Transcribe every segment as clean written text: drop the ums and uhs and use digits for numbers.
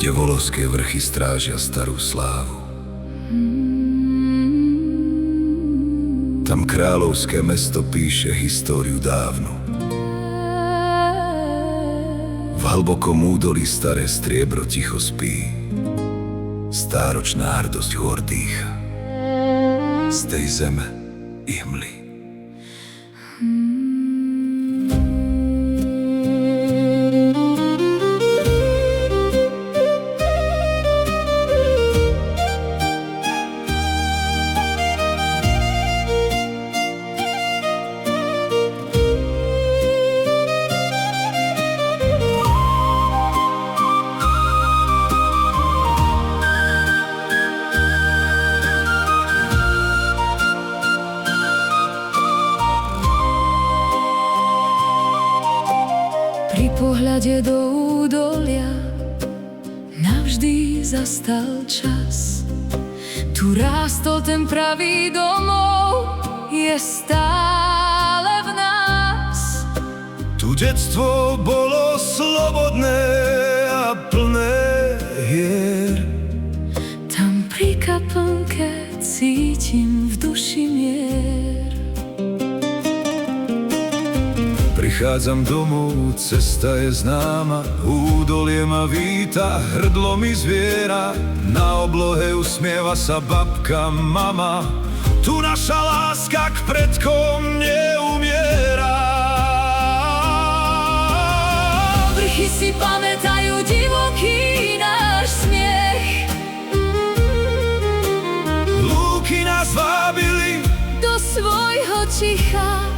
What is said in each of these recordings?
kde volovské vrchy strážia starú slávu. Tam kráľovské mesto píše históriu dávnu. V hlbokom údolí staré striebro ticho spí. Stáročná hrdosť hôr dýcha z tej zeme i hmly. Pri pohľade do údolia navždy zastal čas. Tu rástol ten pravý domov, je stále v nás. Tu detstvo bolo slobodné a plné hier. Tam pri kaplnke cítim v duši mier. Prichádzam domov, cesta je známa, údolie ma víta, hrdlo mi zviera. Na oblohe usmieva sa babka, mama, tu naša láska k predkom neumiera. Vrchy si pamätajú divoký náš smiech. Lúky nás vábili Do svojho ticha.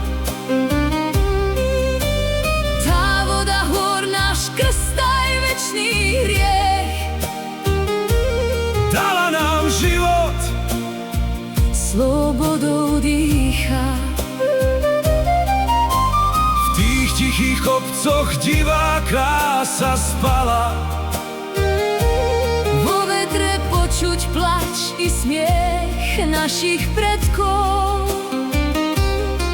dala nám život, slobodou dýcha. v tých tichých kopcoch divá krása spala. Vo vetre počuť plač i smiech našich predkov.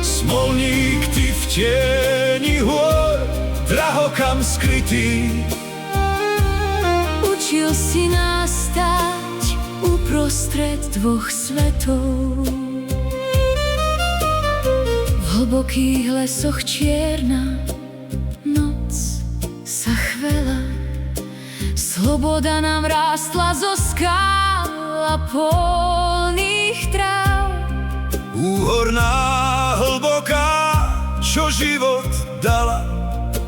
Smolník, ty v tieni hôr, drahokam skrytý. Učil si nás stáť uprostred dvoch svetov. V hlbokých lesoch čierna noc sa chvela. Sloboda nám rástla zo skál a polných tráv. Úhorná, hlboká, čo život dala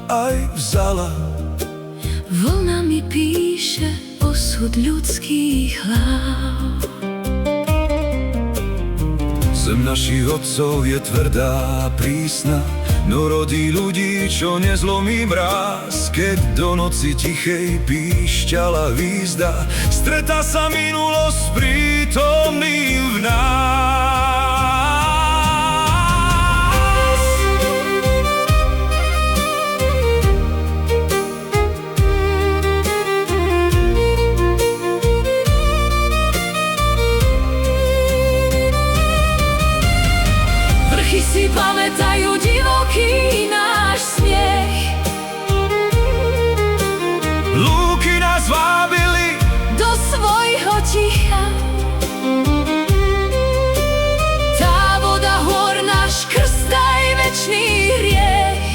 aj vzala. Vlnami píše osud ľudských hlav. Zem našich otcov je tvrdá, prísna, no rodí ľudí, čo nezlomí mráz. Keď do noci tichej píšťala hvízda, stretá sa minulosť s prítomným v nás. Si pamätajú divoký náš smiech. Lúky nás vábili do svojho ticha. Tá voda hôr náš krst aj večný hriech.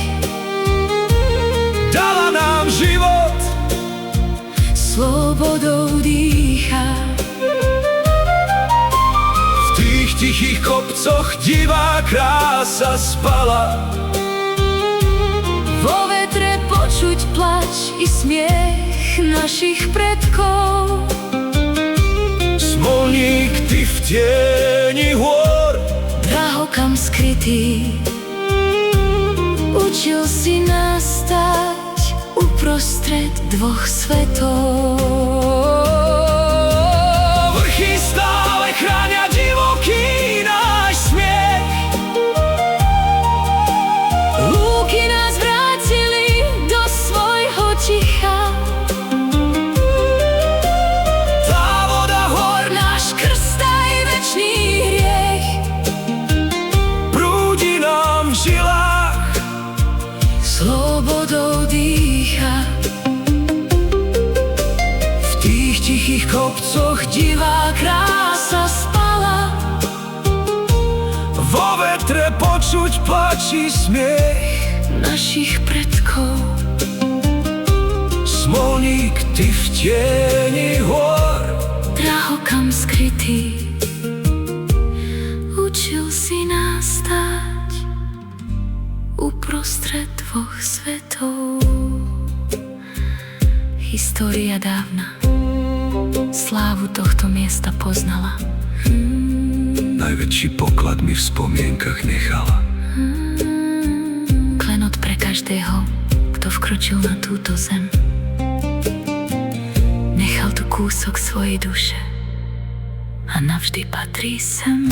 dala nám život, slobodou dýcha. v tichých kopcoch divá krása spala. Vo vetre počuť plač i smiech našich predkov. Smolník, ty v tieni hôr, drahokam skrytý. Učil si nás stáť uprostred dvoch svetov. vrchy stále chránia divoký náš smiech. Lúky nás vrátili do svojho ticha. Tá voda hôr, Náš krst aj večný hriech. prúdi nám v žilách, Slobodou dýcha. v Tatre počuť plač i smiech našich predkov. Smolník, ty v tieni hôr, Drahokam skrytý, učil si nás stáť uprostred dvoch svetov. História dávna slávu tohto miesta poznala. najväčší poklad mi v spomienkach nechala. Klenot pre každého, kto vkročil na túto zem. Nechal tu kúsok svojej duše a navždy patrí sem.